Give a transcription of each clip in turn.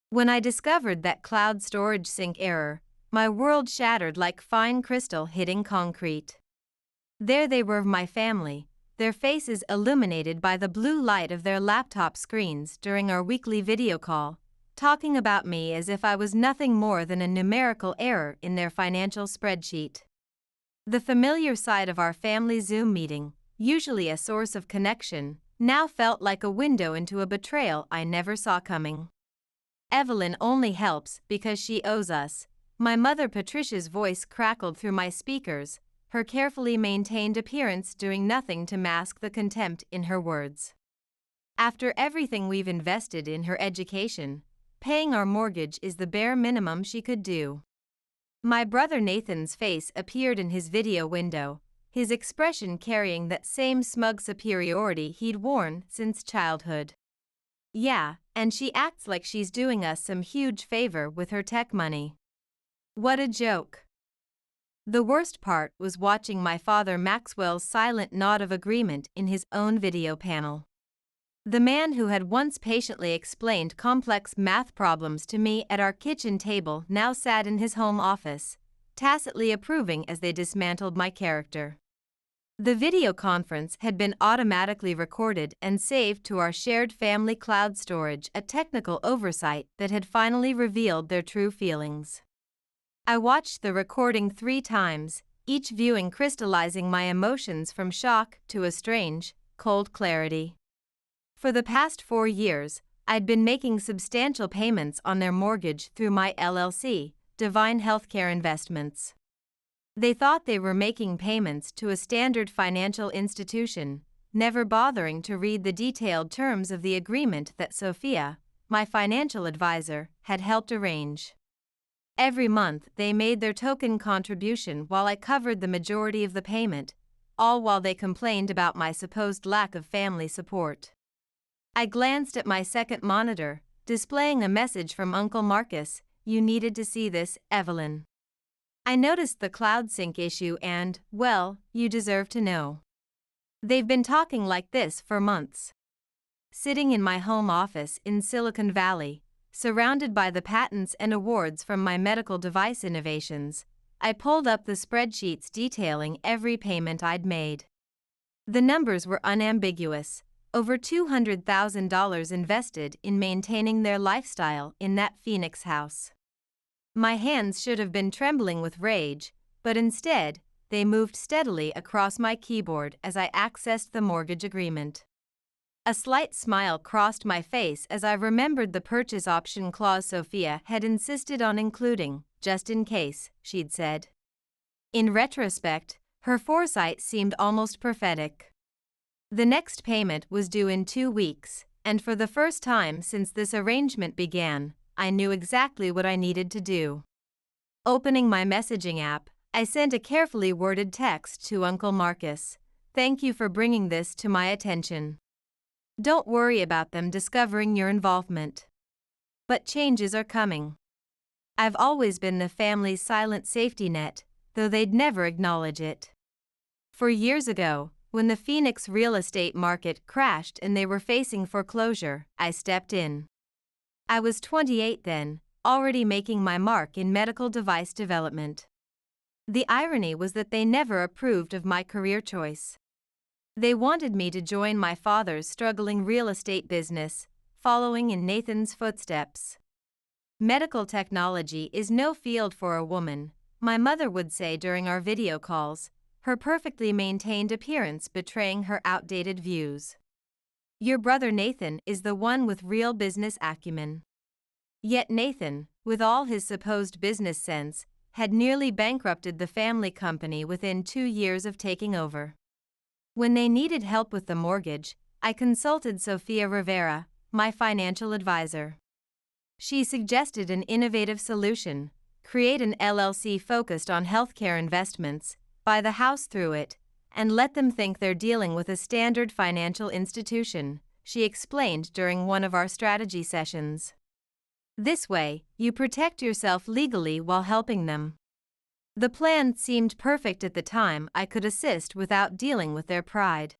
When I discovered that cloud storage sync error, my world shattered like fine crystal hitting concrete. There they were, my family, their faces illuminated by the blue light of their laptop screens during our weekly video call, talking about me as if I was nothing more than a numerical error in their financial spreadsheet. The familiar sight of our family Zoom meeting, usually a source of connection, now felt like a window into a betrayal I never saw coming. Evelyn only helps because she owes us. My mother Patricia's voice crackled through my speakers, her carefully maintained appearance doing nothing to mask the contempt in her words. After everything we've invested in her education, paying our mortgage is the bare minimum she could do. My brother Nathan's face appeared in his video window, his expression carrying that same smug superiority he'd worn since childhood. Yeah, and she acts like she's doing us some huge favor with her tech money. What a joke. The worst part was watching my father Maxwell's silent nod of agreement in his own video panel. The man who had once patiently explained complex math problems to me at our kitchen table now sat in his home office, tacitly approving as they dismantled my character. The video conference had been automatically recorded and saved to our shared family cloud storage, a technical oversight that had finally revealed their true feelings. I watched the recording 3 times, each viewing crystallizing my emotions from shock to a strange, cold clarity. For the past 4 years, I'd been making substantial payments on their mortgage through my LLC, Divine Healthcare Investments. They thought they were making payments to a standard financial institution, never bothering to read the detailed terms of the agreement that Sophia, my financial advisor, had helped arrange. Every month they made their token contribution while I covered the majority of the payment, all while they complained about my supposed lack of family support. I glanced at my second monitor, displaying a message from Uncle Marcus, "You needed to see this, Evelyn. I noticed the cloud sync issue and, well, you deserve to know." They've been talking like this for months. Sitting in my home office in Silicon Valley, surrounded by the patents and awards from my medical device innovations, I pulled up the spreadsheets detailing every payment I'd made. The numbers were unambiguous. Over $200,000 invested in maintaining their lifestyle in that Phoenix house. My hands should have been trembling with rage, but instead, they moved steadily across my keyboard as I accessed the mortgage agreement. A slight smile crossed my face as I remembered the purchase option clause Sophia had insisted on including, just in case, she'd said. In retrospect, her foresight seemed almost prophetic. The next payment was due in 2 weeks, and for the first time since this arrangement began, I knew exactly what I needed to do. Opening my messaging app, I sent a carefully worded text to Uncle Marcus. "Thank you for bringing this to my attention. Don't worry about them discovering your involvement. But changes are coming. I've always been the family's silent safety net, though they'd never acknowledge it. 4 years ago, when the Phoenix real estate market crashed and they were facing foreclosure, I stepped in. I was 28 then, already making my mark in medical device development. The irony was that they never approved of my career choice. They wanted me to join my father's struggling real estate business, following in Nathan's footsteps. Medical technology is no field for a woman, my mother would say during our video calls, her perfectly maintained appearance betraying her outdated views. Your brother Nathan is the one with real business acumen. Yet Nathan, with all his supposed business sense, had nearly bankrupted the family company within 2 years of taking over. When they needed help with the mortgage, I consulted Sophia Rivera, my financial advisor. She suggested an innovative solution: create an LLC focused on healthcare investments, buy the house through it, and let them think they're dealing with a standard financial institution, she explained during one of our strategy sessions. This way, you protect yourself legally while helping them. The plan seemed perfect at the time. I could assist without dealing with their pride.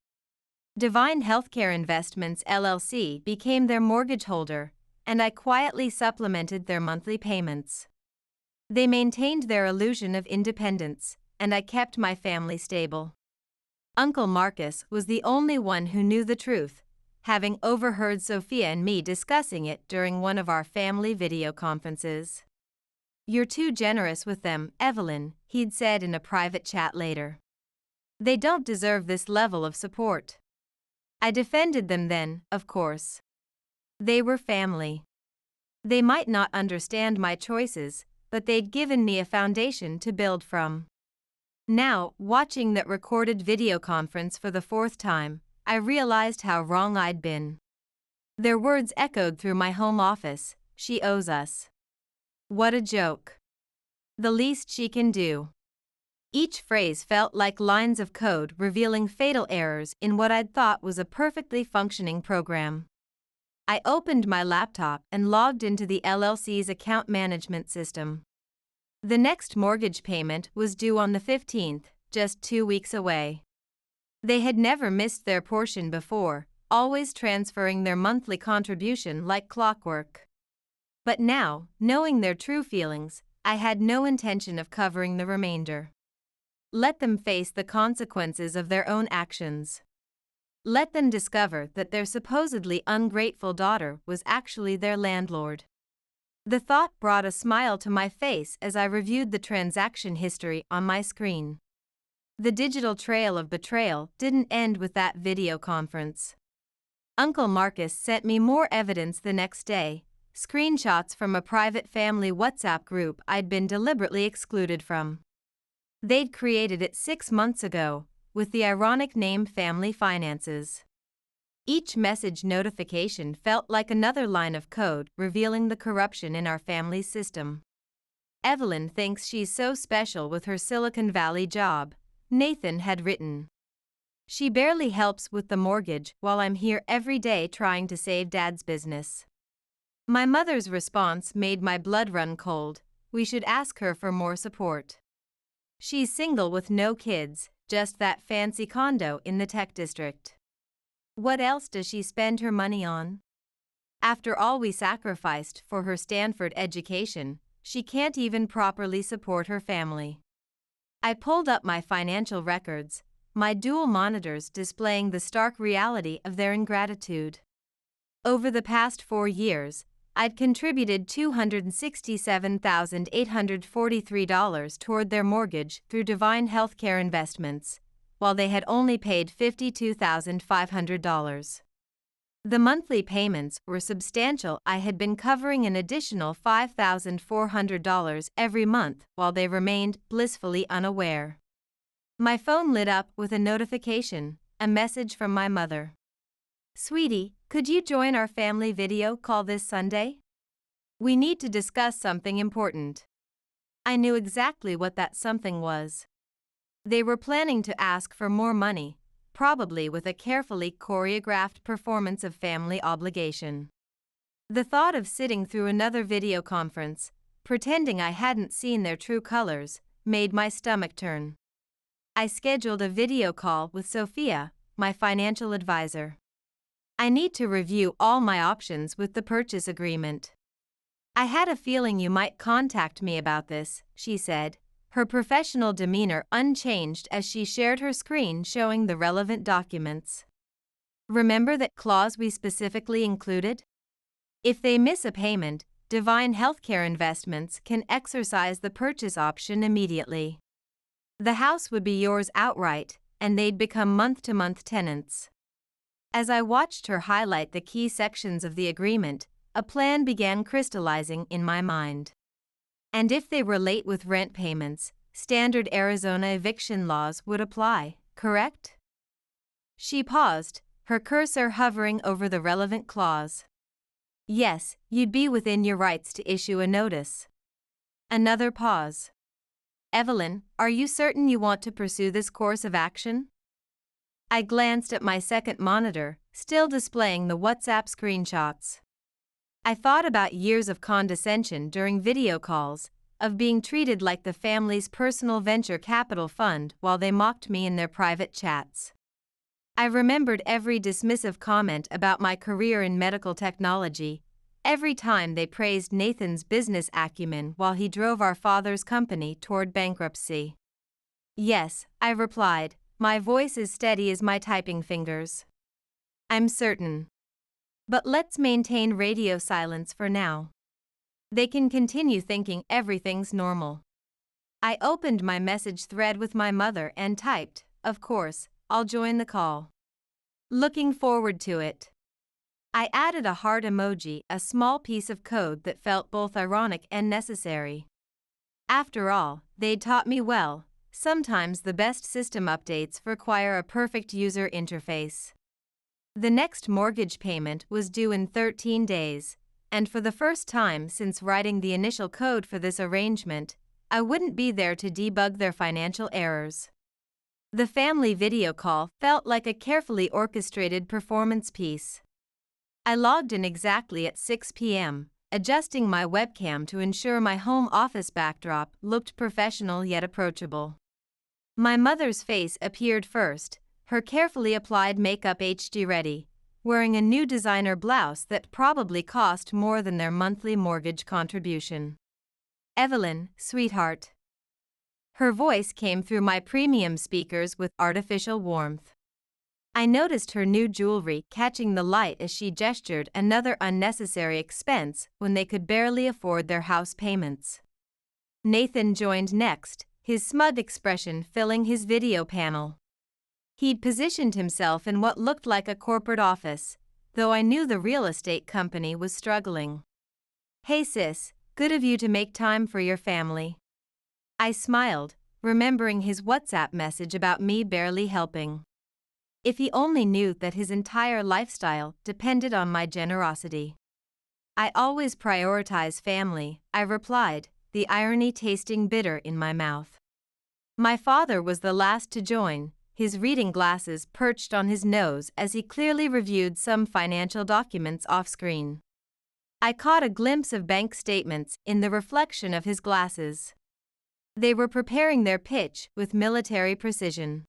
Divine Healthcare Investments LLC became their mortgage holder, and I quietly supplemented their monthly payments. They maintained their illusion of independence, and I kept my family stable. Uncle Marcus was the only one who knew the truth, having overheard Sophia and me discussing it during one of our family video conferences. "You're too generous with them, Evelyn," he'd said in a private chat later. "They don't deserve this level of support." I defended them then, of course. They were family. They might not understand my choices, but they'd given me a foundation to build from. Now, watching that recorded video conference for the fourth time, I realized how wrong I'd been. Their words echoed through my home office: "She owes us." What a joke. The least she can do. Each phrase felt like lines of code revealing fatal errors in what I'd thought was a perfectly functioning program. I opened my laptop and logged into the LLC's account management system. The next mortgage payment was due on the 15th, just 2 weeks away. They had never missed their portion before, always transferring their monthly contribution like clockwork. But now, knowing their true feelings, I had no intention of covering the remainder. Let them face the consequences of their own actions. Let them discover that their supposedly ungrateful daughter was actually their landlord. The thought brought a smile to my face as I reviewed the transaction history on my screen. The digital trail of betrayal didn't end with that video conference. Uncle Marcus sent me more evidence the next day, screenshots from a private family WhatsApp group I'd been deliberately excluded from. They'd created it 6 months ago, with the ironic name Family Finances. Each message notification felt like another line of code revealing the corruption in our family's system. "Evelyn thinks she's so special with her Silicon Valley job," Nathan had written. "She barely helps with the mortgage while I'm here every day trying to save Dad's business." My mother's response made my blood run cold: "We should ask her for more support. She's single with no kids, just that fancy condo in the tech district. What else does she spend her money on? After all we sacrificed for her Stanford education, she can't even properly support her family." I pulled up my financial records, my dual monitors displaying the stark reality of their ingratitude. Over the past 4 years, I'd contributed $267,843 toward their mortgage through Divine Healthcare Investments, while they had only paid $52,500. The monthly payments were substantial. I had been covering an additional $5,400 every month while they remained blissfully unaware. My phone lit up with a notification, a message from my mother. "Sweetie, could you join our family video call this Sunday? We need to discuss something important." I knew exactly what that something was. They were planning to ask for more money, probably with a carefully choreographed performance of family obligation. The thought of sitting through another video conference, pretending I hadn't seen their true colors, made my stomach turn. I scheduled a video call with Sophia, my financial advisor. "I need to review all my options with the purchase agreement. I had a feeling you might contact me about this," she said, her professional demeanor unchanged as she shared her screen showing the relevant documents. "Remember that clause we specifically included? If they miss a payment, Divine Healthcare Investments can exercise the purchase option immediately. The house would be yours outright, and they'd become month-to-month tenants." As I watched her highlight the key sections of the agreement, a plan began crystallizing in my mind. And if they were late with rent payments, standard Arizona eviction laws would apply, correct? She paused, her cursor hovering over the relevant clause. "Yes, you'd be within your rights to issue a notice." Another pause. "Evelyn, are you certain you want to pursue this course of action?" I glanced at my second monitor, still displaying the WhatsApp screenshots. I thought about years of condescension during video calls, of being treated like the family's personal venture capital fund while they mocked me in their private chats. I remembered every dismissive comment about my career in medical technology, every time they praised Nathan's business acumen while he drove our father's company toward bankruptcy. Yes, I replied, my voice as steady as my typing fingers. I'm certain. But let's maintain radio silence for now. They can continue thinking everything's normal. I opened my message thread with my mother and typed, of course, I'll join the call. Looking forward to it. I added a heart emoji, a small piece of code that felt both ironic and necessary. After all, they'd taught me well, sometimes the best system updates require a perfect user interface. The next mortgage payment was due in 13 days, and for the first time since writing the initial code for this arrangement, I wouldn't be there to debug their financial errors. The family video call felt like a carefully orchestrated performance piece. I logged in exactly at 6 p.m., adjusting my webcam to ensure my home office backdrop looked professional yet approachable. My mother's face appeared first, her carefully applied makeup HD ready, wearing a new designer blouse that probably cost more than their monthly mortgage contribution. Evelyn, sweetheart. Her voice came through my premium speakers with artificial warmth. I noticed her new jewelry catching the light as she gestured another unnecessary expense when they could barely afford their house payments. Nathan joined next, his smug expression filling his video panel. He'd positioned himself in what looked like a corporate office, though I knew the real estate company was struggling. Hey sis, good of you to make time for your family. I smiled, remembering his WhatsApp message about me barely helping. If he only knew that his entire lifestyle depended on my generosity. I always prioritize family, I replied, the irony tasting bitter in my mouth. My father was the last to join, his reading glasses perched on his nose as he clearly reviewed some financial documents off-screen. I caught a glimpse of bank statements in the reflection of his glasses. They were preparing their pitch with military precision.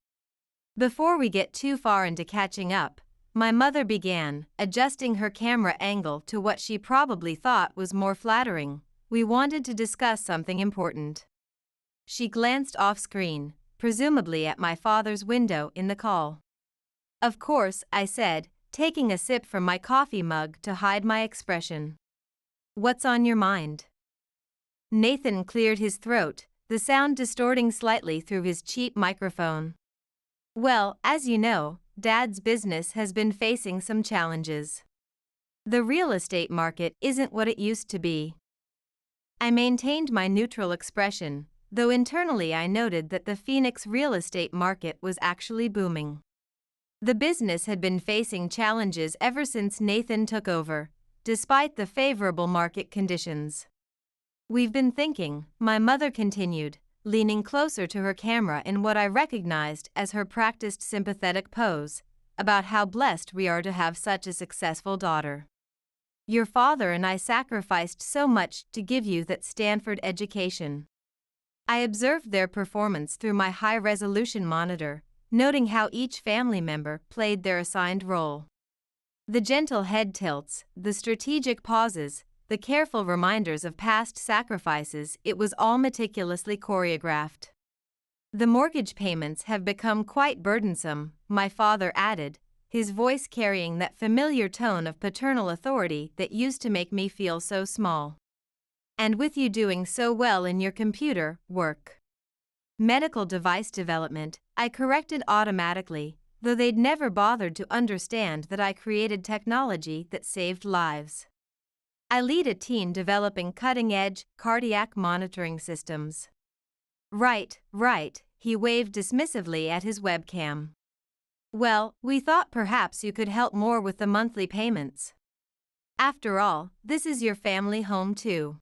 Before we get too far into catching up, my mother began, adjusting her camera angle to what she probably thought was more flattering. We wanted to discuss something important. She glanced off-screen, presumably at my father's window in the call. Of course, I said, taking a sip from my coffee mug to hide my expression. What's on your mind? Nathan cleared his throat, the sound distorting slightly through his cheap microphone. Well, as you know, Dad's business has been facing some challenges. The real estate market isn't what it used to be. I maintained my neutral expression, though internally I noted that the Phoenix real estate market was actually booming. The business had been facing challenges ever since Nathan took over, despite the favorable market conditions. We've been thinking, my mother continued, leaning closer to her camera in what I recognized as her practiced sympathetic pose, about how blessed we are to have such a successful daughter. Your father and I sacrificed so much to give you that Stanford education. I observed their performance through my high-resolution monitor, noting how each family member played their assigned role. The gentle head tilts, the strategic pauses, the careful reminders of past sacrifices, it was all meticulously choreographed. The mortgage payments have become quite burdensome, my father added, his voice carrying that familiar tone of paternal authority that used to make me feel so small. And with you doing so well in your computer work. Medical device development, I corrected automatically, though they'd never bothered to understand that I created technology that saved lives. I lead a team developing cutting-edge, cardiac monitoring systems. Right, he waved dismissively at his webcam. Well, we thought perhaps you could help more with the monthly payments. After all, this is your family home too.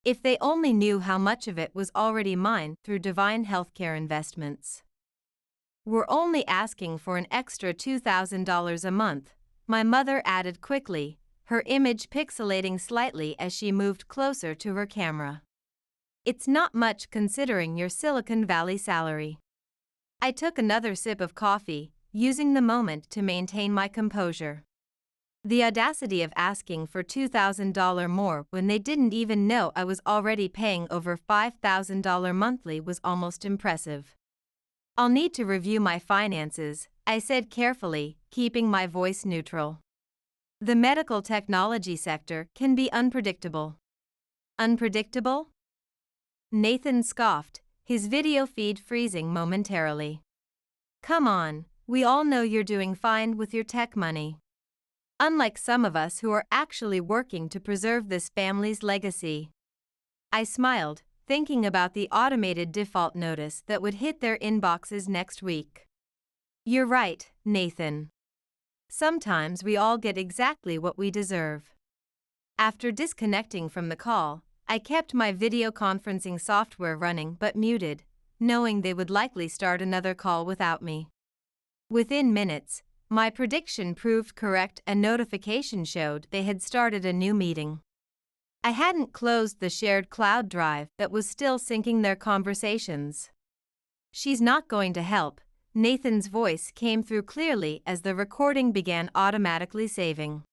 If they only knew how much of it was already mine through Divine Healthcare investments. We're only asking for an extra $2,000 a month, my mother added quickly, her image pixelating slightly as she moved closer to her camera. It's not much considering your Silicon Valley salary. I took another sip of coffee, using the moment to maintain my composure. The audacity of asking for $2,000 more when they didn't even know I was already paying over $5,000 monthly was almost impressive. "I'll need to review my finances," I said carefully, keeping my voice neutral. The medical technology sector can be unpredictable. Unpredictable? Nathan scoffed, his video feed freezing momentarily. "Come on, we all know you're doing fine with your tech money. Unlike some of us who are actually working to preserve this family's legacy." I smiled, thinking about the automated default notice that would hit their inboxes next week. "You're right, Nathan. Sometimes we all get exactly what we deserve." After disconnecting from the call, I kept my video conferencing software running but muted, knowing they would likely start another call without me. Within minutes, my prediction proved correct. A notification showed they had started a new meeting. I hadn't closed the shared cloud drive that was still syncing their conversations. "She's not going to help," Nathan's voice came through clearly as the recording began automatically saving.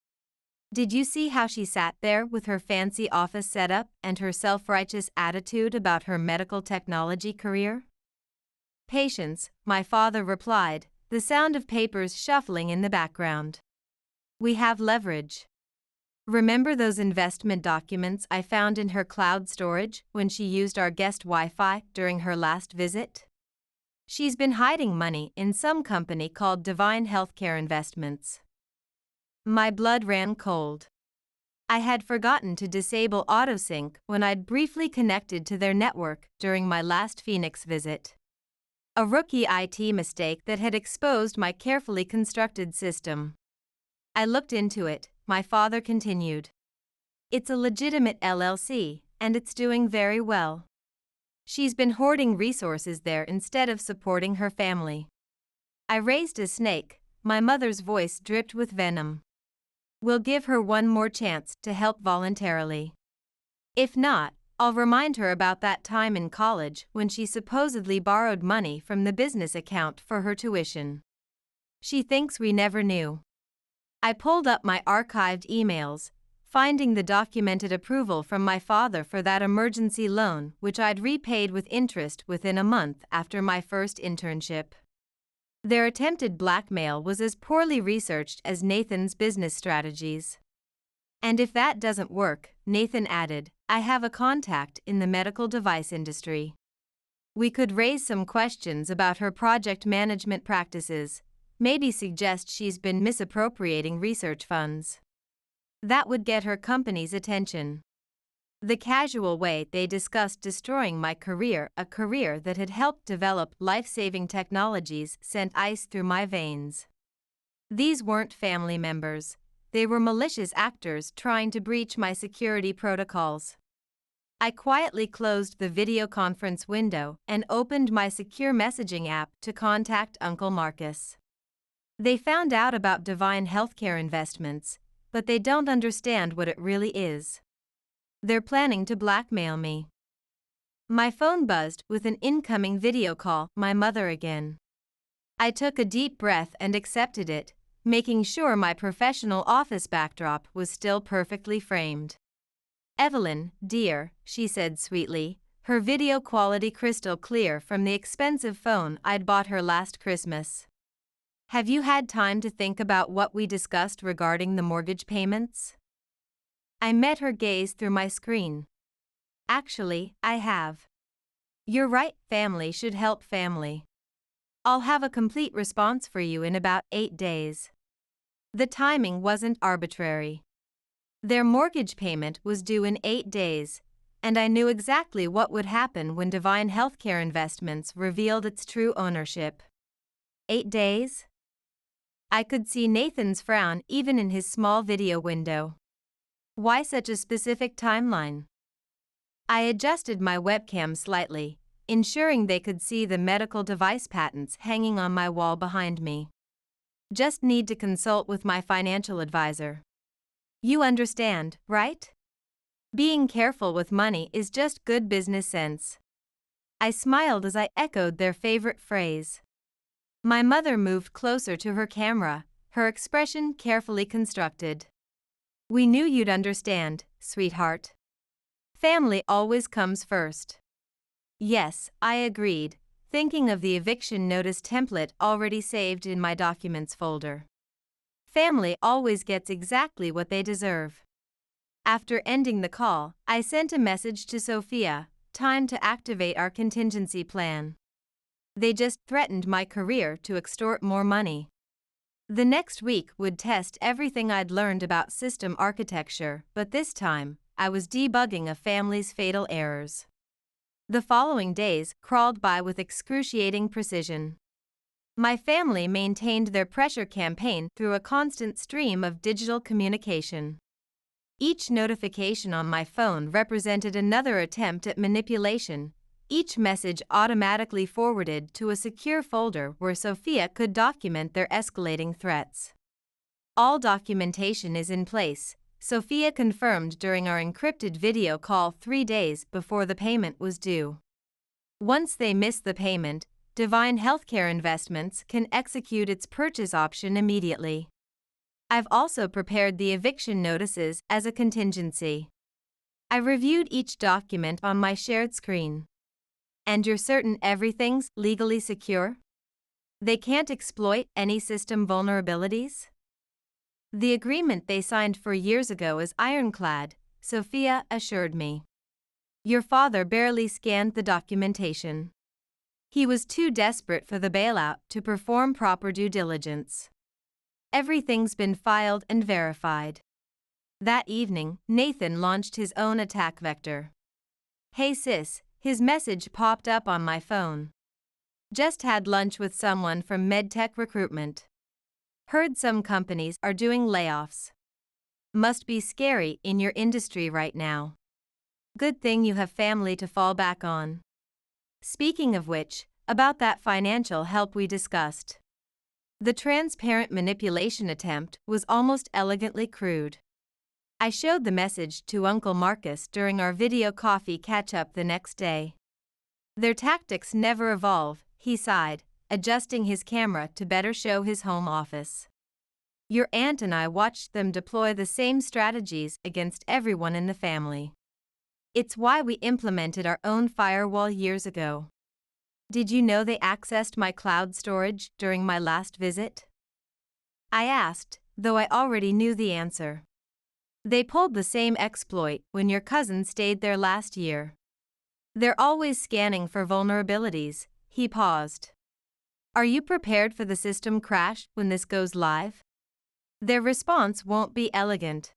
"Did you see how she sat there with her fancy office setup and her self-righteous attitude about her medical technology career?" "Patience," my father replied, the sound of papers shuffling in the background. "We have leverage. Remember those investment documents I found in her cloud storage when she used our guest Wi-Fi during her last visit? She's been hiding money in some company called Divine Healthcare Investments." My blood ran cold. I had forgotten to disable autosync when I'd briefly connected to their network during my last Phoenix visit. A rookie IT mistake that had exposed my carefully constructed system. "I looked into it," my father continued. "It's a legitimate LLC, and it's doing very well. She's been hoarding resources there instead of supporting her family." I raised a snake, my mother's voice dripped with venom. "We'll give her one more chance to help voluntarily. If not, I'll remind her about that time in college when she supposedly borrowed money from the business account for her tuition. She thinks we never knew." I pulled up my archived emails, finding the documented approval from my father for that emergency loan which I'd repaid with interest within a month after my first internship. Their attempted blackmail was as poorly researched as Nathan's business strategies. "And if that doesn't work," Nathan added, "I have a contact in the medical device industry. We could raise some questions about her project management practices, maybe suggest she's been misappropriating research funds. That would get her company's attention." The casual way they discussed destroying my career, a career that had helped develop life-saving technologies, sent ice through my veins. These weren't family members. They were malicious actors trying to breach my security protocols. I quietly closed the video conference window and opened my secure messaging app to contact Uncle Marcus. They found out about Divine Healthcare Investments, but they don't understand what it really is. They're planning to blackmail me. My phone buzzed with an incoming video call, my mother again. I took a deep breath and accepted it, making sure my professional office backdrop was still perfectly framed. "Evelyn, dear," she said sweetly, her video quality crystal clear from the expensive phone I'd bought her last Christmas. "Have you had time to think about what we discussed regarding the mortgage payments?" I met her gaze through my screen. "Actually, I have. You're right, family should help family. I'll have a complete response for you in about 8 days." The timing wasn't arbitrary. Their mortgage payment was due in 8 days, and I knew exactly what would happen when Divine Healthcare Investments revealed its true ownership. 8 days? I could see Nathan's frown even in his small video window. Why such a specific timeline? I adjusted my webcam slightly, ensuring they could see the medical device patents hanging on my wall behind me. "Just need to consult with my financial advisor. You understand, right? Being careful with money is just good business sense." I smiled as I echoed their favorite phrase. My mother moved closer to her camera, her expression carefully constructed. "We knew you'd understand, sweetheart. Family always comes first." Yes, I agreed, thinking of the eviction notice template already saved in my documents folder. Family always gets exactly what they deserve. After ending the call, I sent a message to Sophia, "Time to activate our contingency plan. They just threatened my career to extort more money." The next week would test everything I'd learned about system architecture, but this time, I was debugging a family's fatal errors. The following days crawled by with excruciating precision. My family maintained their pressure campaign through a constant stream of digital communication. Each notification on my phone represented another attempt at manipulation, each message automatically forwarded to a secure folder where Sophia could document their escalating threats. "All documentation is in place," Sophia confirmed during our encrypted video call 3 days before the payment was due. Once they miss the payment, Divine Healthcare Investments can execute its purchase option immediately. I've also prepared the eviction notices as a contingency. I reviewed each document on my shared screen. "And you're certain everything's legally secure? They can't exploit any system vulnerabilities?" "The agreement they signed 4 years ago is ironclad," Sophia assured me. "Your father barely scanned the documentation. He was too desperate for the bailout to perform proper due diligence. Everything's been filed and verified." That evening, Nathan launched his own attack vector. "Hey sis," his message popped up on my phone. "Just had lunch with someone from MedTech recruitment. Heard some companies are doing layoffs. Must be scary in your industry right now. Good thing you have family to fall back on. Speaking of which, about that financial help we discussed." The transparent manipulation attempt was almost elegantly crude. I showed the message to Uncle Marcus during our video coffee catch-up the next day. "Their tactics never evolve," he sighed, adjusting his camera to better show his home office. "Your aunt and I watched them deploy the same strategies against everyone in the family. It's why we implemented our own firewall years ago." "Did you know they accessed my cloud storage during my last visit?" I asked, though I already knew the answer. "They pulled the same exploit when your cousin stayed there last year. They're always scanning for vulnerabilities." He paused. "Are you prepared for the system crash when this goes live?" "Their response won't be elegant."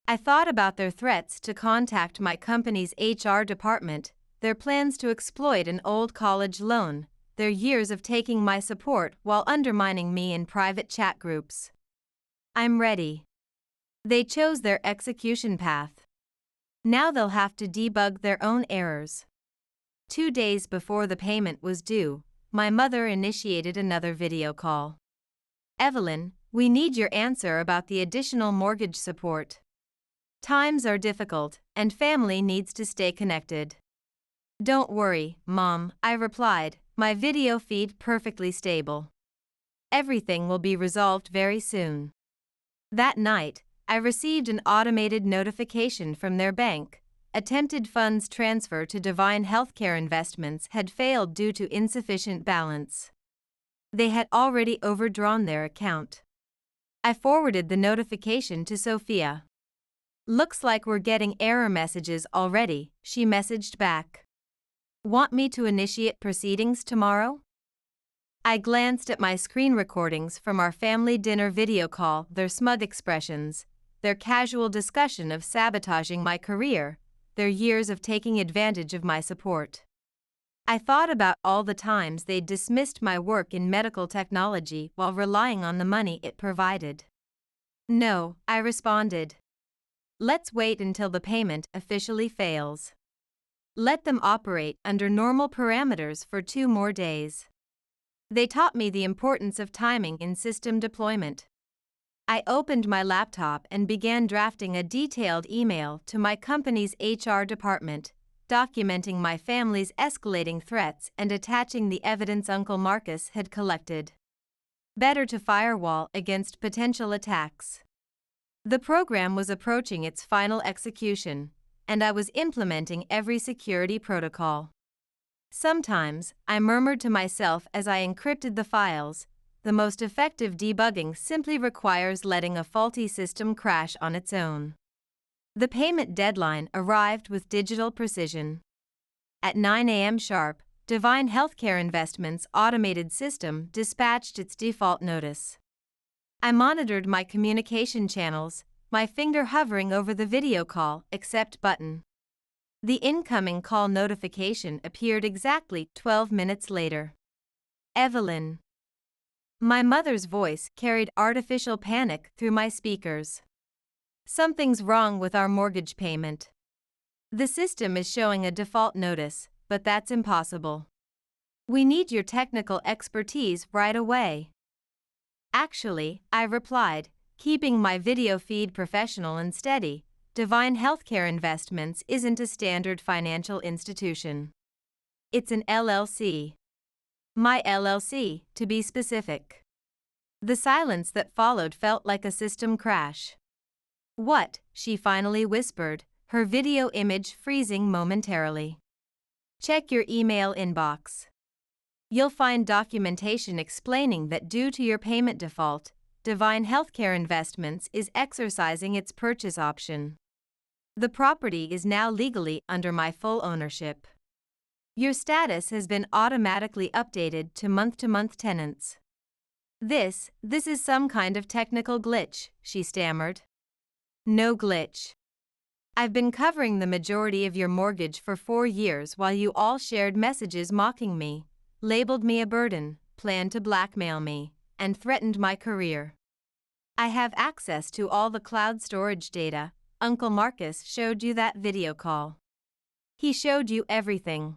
I thought about their threats to contact my company's HR department, their plans to exploit an old college loan, their years of taking my support while undermining me in private chat groups. I'm ready. They chose their execution path. Now they'll have to debug their own errors. 2 days before the payment was due, my mother initiated another video call. "Evelyn, we need your answer about the additional mortgage support. Times are difficult, and family needs to stay connected." "Don't worry, Mom," I replied, my video feed perfectly stable. "Everything will be resolved very soon." That night, I received an automated notification from their bank. Attempted funds transfer to Divine Healthcare Investments had failed due to insufficient balance. They had already overdrawn their account. I forwarded the notification to Sophia. "Looks like we're getting error messages already," she messaged back. "Want me to initiate proceedings tomorrow?" I glanced at my screen recordings from our family dinner video call, their smug expressions, their casual discussion of sabotaging my career, their years of taking advantage of my support. I thought about all the times they'd dismissed my work in medical technology while relying on the money it provided. "No," I responded. "Let's wait until the payment officially fails. Let them operate under normal parameters for 2 more days." They taught me the importance of timing in system deployment. I opened my laptop and began drafting a detailed email to my company's HR department, documenting my family's escalating threats and attaching the evidence Uncle Marcus had collected. better to firewall against potential attacks. The program was approaching its final execution, and I was implementing every security protocol. Sometimes, I murmured to myself as I encrypted the files, the most effective debugging simply requires letting a faulty system crash on its own. The payment deadline arrived with digital precision. At 9 a.m. sharp, Divine Healthcare Investments' automated system dispatched its default notice. I monitored my communication channels, my finger hovering over the video call accept button. The incoming call notification appeared exactly 12 minutes later. Evelyn. My mother's voice carried artificial panic through my speakers. Something's wrong with our mortgage payment. The system is showing a default notice, but that's impossible. We need your technical expertise right away. Actually, I replied, keeping my video feed professional and steady. Divine Healthcare Investments isn't a standard financial institution. It's an LLC. My LLC, to be specific. The silence that followed felt like a system crash. What? She finally whispered, her video image freezing momentarily. Check your email inbox. You'll find documentation explaining that due to your payment default, Divine Healthcare Investments is exercising its purchase option. The property is now legally under my full ownership. Your status has been automatically updated to month-to-month tenants. This is some kind of technical glitch, she stammered. No glitch. I've been covering the majority of your mortgage for 4 years while you all shared messages mocking me, labeled me a burden, planned to blackmail me, and threatened my career. I have access to all the cloud storage data. Uncle Marcus showed you that video call. He showed you everything.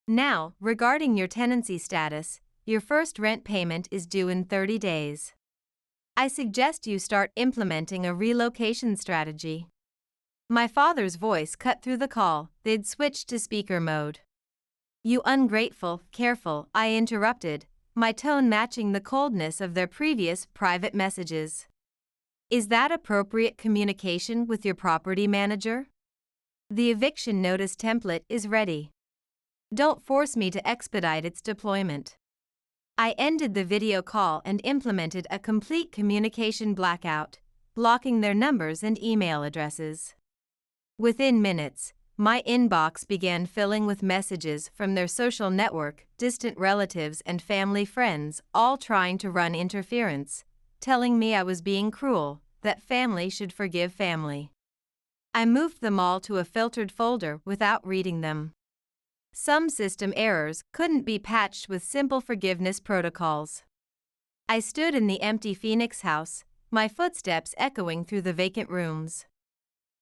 Now, regarding your tenancy status, your first rent payment is due in 30 days. I suggest you start implementing a relocation strategy. My father's voice cut through the call. They'd switched to speaker mode. You ungrateful, careful, I interrupted, my tone matching the coldness of their previous private messages. Is that appropriate communication with your property manager? The eviction notice template is ready. Don't force me to expedite its deployment. I ended the video call and implemented a complete communication blackout, blocking their numbers and email addresses. Within minutes, my inbox began filling with messages from their social network, distant relatives and family friends, all trying to run interference, telling me I was being cruel, that family should forgive family. I moved them all to a filtered folder without reading them. Some system errors couldn't be patched with simple forgiveness protocols. I stood in the empty Phoenix house, my footsteps echoing through the vacant rooms.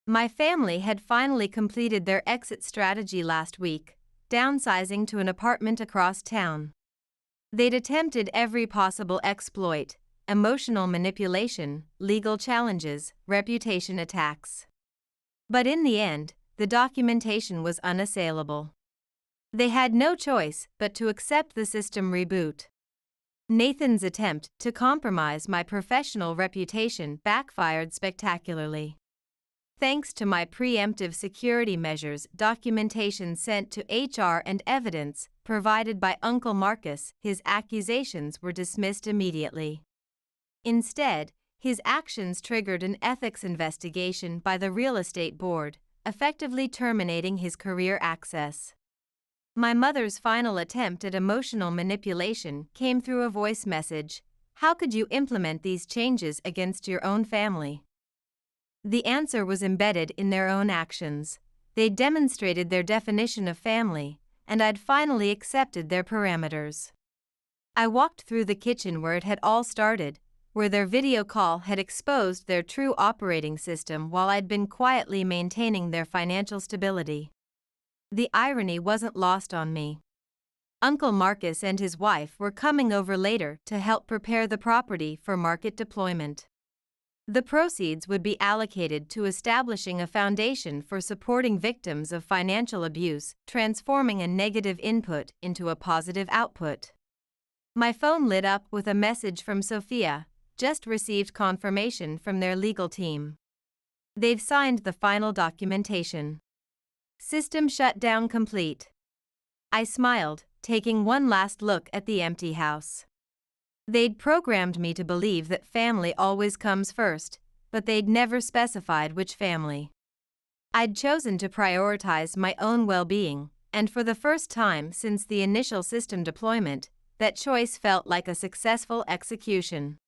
My family had finally completed their exit strategy last week, downsizing to an apartment across town. They'd attempted every possible exploit: emotional manipulation, legal challenges, reputation attacks. But in the end, the documentation was unassailable. They had no choice but to accept the system reboot. Nathan's attempt to compromise my professional reputation backfired spectacularly. Thanks to my preemptive security measures, documentation sent to HR and evidence provided by Uncle Marcus, his accusations were dismissed immediately. Instead, his actions triggered an ethics investigation by the real estate board, effectively terminating his career access. My mother's final attempt at emotional manipulation came through a voice message. How could you implement these changes against your own family? The answer was embedded in their own actions. They demonstrated their definition of family, and I'd finally accepted their parameters. I walked through the kitchen where it had all started, where their video call had exposed their true operating system while I'd been quietly maintaining their financial stability. The irony wasn't lost on me. Uncle Marcus and his wife were coming over later to help prepare the property for market deployment. The proceeds would be allocated to establishing a foundation for supporting victims of financial abuse, transforming a negative input into a positive output. My phone lit up with a message from Sophia, just received confirmation from their legal team. They've signed the final documentation. System shutdown complete. I smiled, taking one last look at the empty house. They'd programmed me to believe that family always comes first, but they'd never specified which family. I'd chosen to prioritize my own well-being, and for the first time since the initial system deployment, that choice felt like a successful execution.